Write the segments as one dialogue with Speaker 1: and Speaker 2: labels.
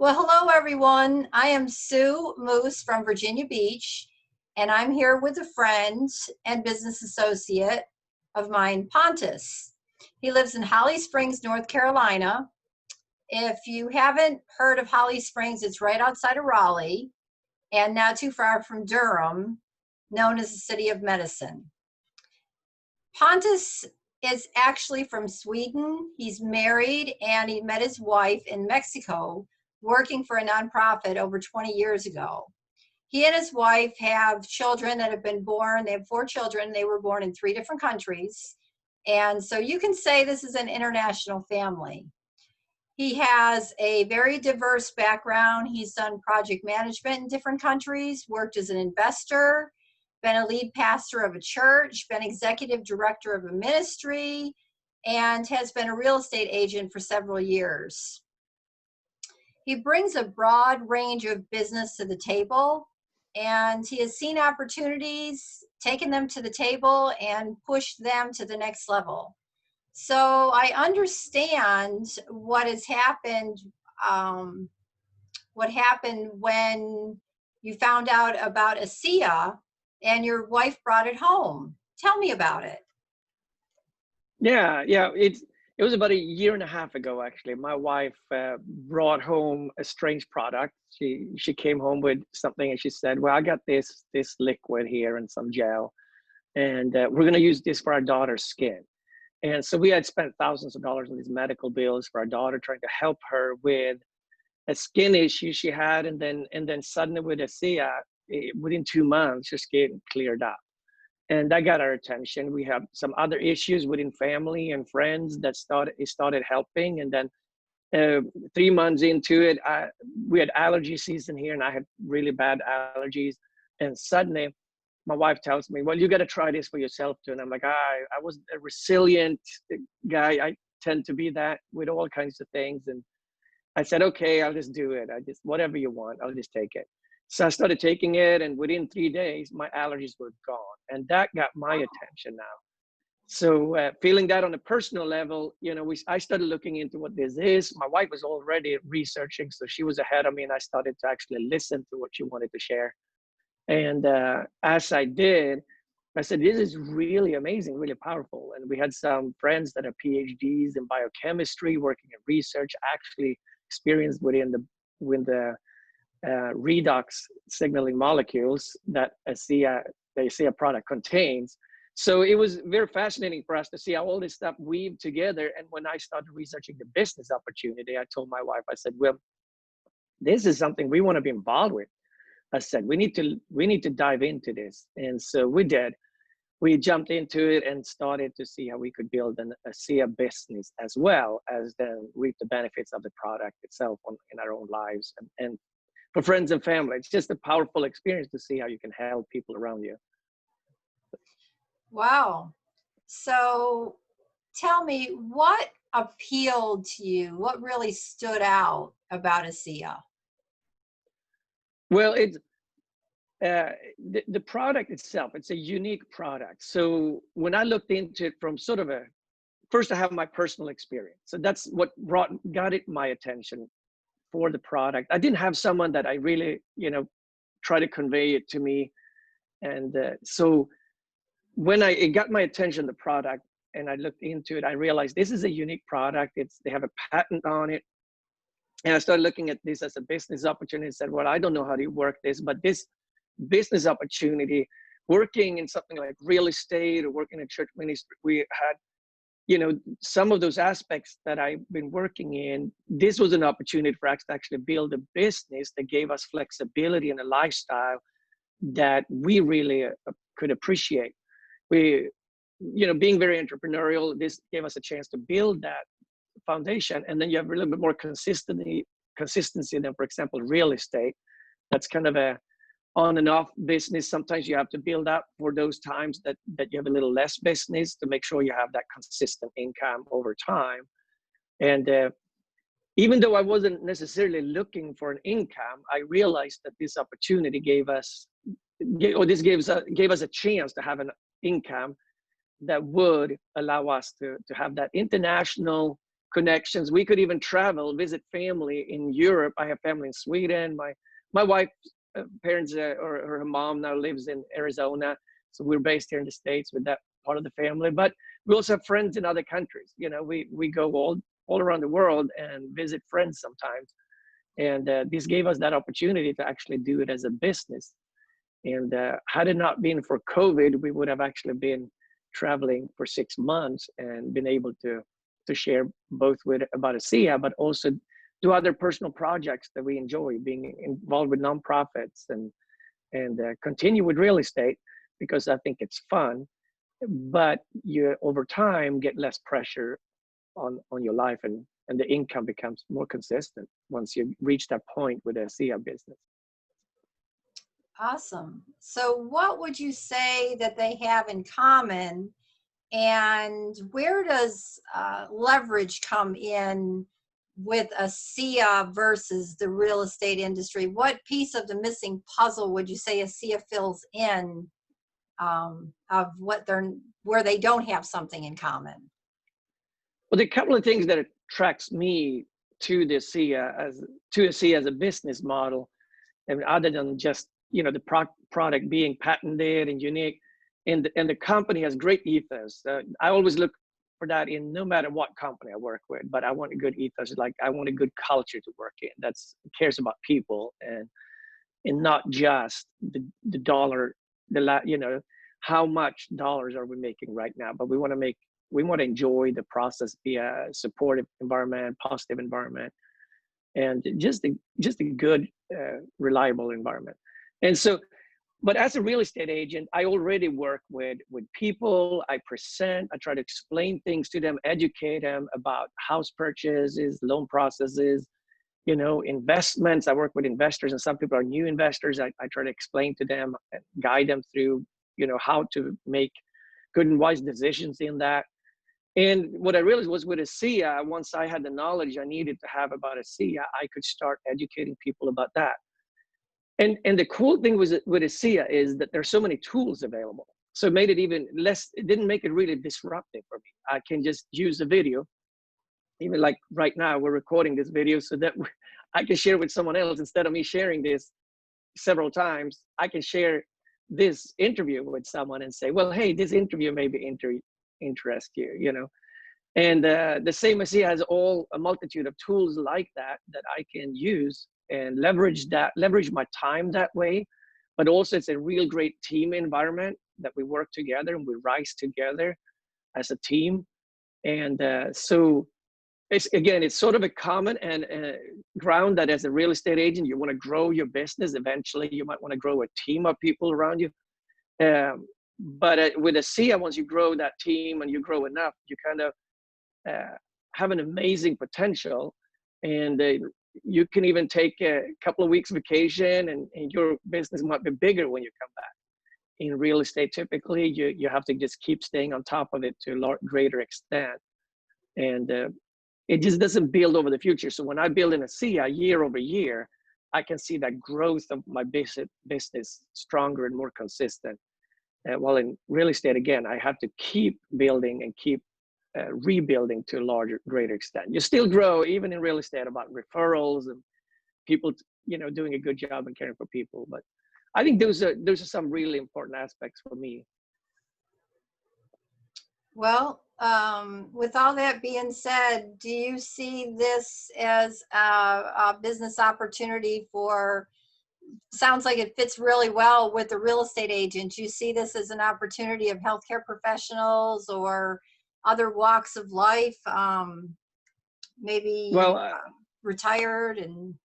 Speaker 1: Well, hello everyone. I am Sue Moose from Virginia Beach, and I'm here with a friend and business associate of mine, Pontus. He lives in Holly Springs, North Carolina. If you haven't heard of Holly Springs, it's right outside of Raleigh and not too far from Durham, known as the City of Medicine. Pontus is actually from Sweden. He's married and he met his wife in Mexico working for a nonprofit over 20 years ago. He and his wife have children that have been born. They have 4 children. They were born in 3 different countries. And so you can say this is an international family. He has a very diverse background. He's done project management in different countries, worked as an investor, been a lead pastor of a church, been executive director of a ministry, and has been a real estate agent for several years. He brings a broad range of business to the table, and he has seen opportunities, taken them to the table, and pushed them to the next level. So I understand what has happened, what happened when you found out about ASEA and your wife brought it home. Tell me about it.
Speaker 2: Yeah, it was about a year and a half ago actually. My wife brought home a strange product. She came home with something and she said, "Well, I got this liquid here and some gel, and we're gonna use this for our daughter's skin." And so we had spent thousands of dollars on these medical bills for our daughter, trying to help her with a skin issue she had, and then suddenly with ASEA, within 2 months, her skin cleared up. And that got our attention. We have some other issues within family and friends that started helping. And then 3 months into it, we had allergy season here, and I had really bad allergies. And suddenly, my wife tells me, "Well, you got to try this for yourself too." And I'm like, I was a resilient guy. I tend to be that with all kinds of things. And I said, "Okay, I'll just do it. Whatever you want, I'll just take it." So I started taking it, and within 3 days, my allergies were gone, and that got my attention now. So feeling that on a personal level, I started looking into what this is. My wife was already researching, so she was ahead of me, and I started to actually listen to what she wanted to share. And as I did, I said, "This is really amazing, really powerful." And we had some friends that are PhDs in biochemistry, working in research, actually experienced within the redox signaling molecules that the ASEA product contains. So it was very fascinating for us to see how all this stuff weaved together. And when I started researching the business opportunity, I told my wife, I said, "Well, this is something we want to be involved with." I said, we need to dive into this. And so we did. We jumped into it and started to see how we could build an ASEA business, as well as then reap the benefits of the product itself in our own lives. And for friends and family, it's just a powerful experience to see how you can help people around you.
Speaker 1: Wow. So tell me, what appealed to you? What really stood out about ASEA?
Speaker 2: Well, it's the product itself. It's a unique product. So when I looked into it from sort of first I have my personal experience. So that's what got it my attention for the product. I didn't have someone that I really, try to convey it to me. And so when it got my attention, the product, and I looked into it, I realized this is a unique product. They have a patent on it. And I started looking at this as a business opportunity and said, well, I don't know how to work this, but this business opportunity, working in something like real estate or working in church ministry, we had, some of those aspects that I've been working in. This was an opportunity for us to actually build a business that gave us flexibility and a lifestyle that we really could appreciate. We, being very entrepreneurial, this gave us a chance to build that foundation. And then you have a little bit more consistency than, for example, real estate. That's kind of a on and off business. Sometimes you have to build up for those times that you have a little less business to make sure you have that consistent income over time. And even though I wasn't necessarily looking for an income, I realized that this opportunity gave us a chance to have an income that would allow us to have that international connections. We could even travel, visit family in Europe. I have family in Sweden. My wife's parents or her mom now lives in Arizona, so we're based here in the States with that part of the family. But we also have friends in other countries. You know, we go all around the world and visit friends sometimes. And this gave us that opportunity to actually do it as a business. And had it not been for COVID, we would have actually been traveling for 6 months and been able to share both about ASEA, but also do other personal projects that we enjoy, being involved with nonprofits and continue with real estate because I think it's fun. But you over time get less pressure on your life, and the income becomes more consistent once you reach that point with the ASEA business.
Speaker 1: Awesome. So what would you say that they have in common, and where does leverage come in with ASEA versus the real estate industry? What piece of the missing puzzle would you say ASEA fills in of where they don't have something in common?
Speaker 2: Well, there are a couple of things that attracts me to the ASEA as a business model, and other than just the product being patented and unique, and the company has great ethos. I always look for that in no matter what company I work with, but I want a good ethos. Like I want a good culture to work in that's cares about people and not just the dollar, how much dollars are we making right now, but we want to enjoy the process, be a supportive environment, positive environment, and just a good, reliable environment. And so, but as a real estate agent, I already work with people. I present, I try to explain things to them, educate them about house purchases, loan processes, investments. I work with investors, and some people are new investors. I try to explain to them and guide them through, how to make good and wise decisions in that. And what I realized was with ASEA, once I had the knowledge I needed to have about ASEA, I could start educating people about that. And the cool thing with ASEA is that there's so many tools available. So it made it even less, it didn't make it really disruptive for me. I can just use a video. Even like right now, we're recording this video so that I can share with someone else. Instead of me sharing this several times, I can share this interview with someone and say, well, hey, this interview may be interest you, And the same ASEA has a multitude of tools like that I can use and leverage my time that way. But also it's a real great team environment that we work together and we rise together as a team. And so it's sort of a common and ground that as a real estate agent, you want to grow your business. Eventually you might want to grow a team of people around you. But with ASEA, once you grow that team and you grow enough, you kind of have an amazing potential, and you can even take a couple of weeks vacation, and your business might be bigger when you come back. In real estate, typically, you have to just keep staying on top of it to a greater extent, and it just doesn't build over the future. So when I build in ASEA year over year, I can see that growth of my business stronger and more consistent. While in real estate, again, I have to keep building and keep rebuilding to a greater extent. You still grow even in real estate about referrals and people, doing a good job and caring for people. But I think those are some really important aspects for me.
Speaker 1: Well, with all that being said, do you see this as a business opportunity sounds like it fits really well with the real estate agent. Do you see this as an opportunity of healthcare professionals or other walks of life, maybe retired? And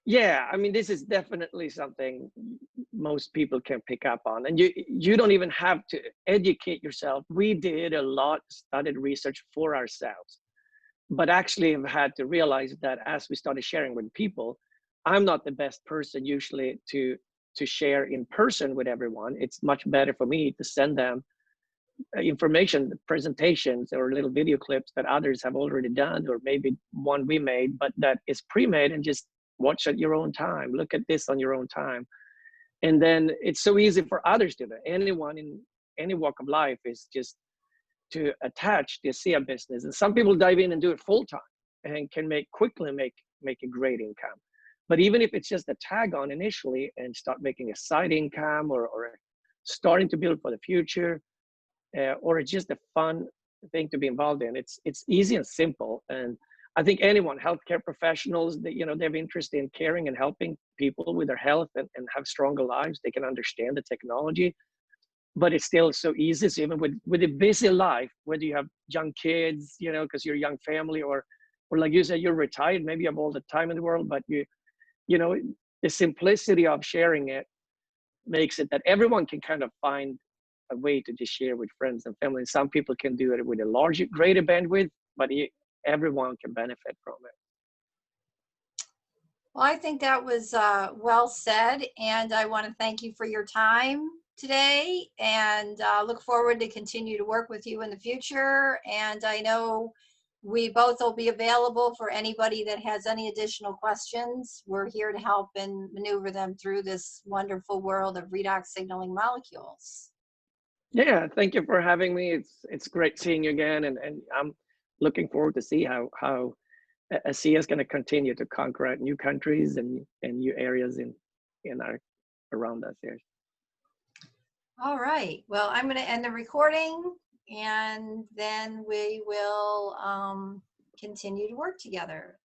Speaker 2: yeah, I mean, this is definitely something most people can pick up on, and you don't even have to educate yourself. We did a lot, studied research for ourselves, but actually have had to realize that as we started sharing with people, I'm not the best person usually to share in person with everyone. It's much better for me to send them information, presentations, or little video clips that others have already done, or maybe one we made, but that is pre-made, and just watch at your own time. Look at this on your own time. And then it's so easy for others to do. Anyone in any walk of life is just to attach the ASEA business. And some people dive in and do it full time and can quickly make a great income. But even if it's just a tag on initially and start making a side income, or starting to build for the future, or it's just a fun thing to be involved in, it's easy and simple. And I think anyone, healthcare professionals, that they have interest in caring and helping people with their health and have stronger lives, they can understand the technology. But it's still so easy. So even with a busy life, whether you have young kids, because you're a young family, or like you said, you're retired, maybe you have all the time in the world, but the simplicity of sharing it makes it that everyone can kind of find a way to just share with friends and family. Some people can do it with a greater bandwidth, but everyone can benefit from it.
Speaker 1: Well, I think that was well said, and I want to thank you for your time today, and look forward to continue to work with you in the future. And I know we both will be available for anybody that has any additional questions. We're here to help and maneuver them through this wonderful world of redox signaling molecules.
Speaker 2: Yeah, thank you for having me. It's great seeing you again, and I'm looking forward to see how ASEA is going to continue to conquer new countries and new areas in our around us here.
Speaker 1: All right. Well, I'm going to end the recording, and then we will continue to work together.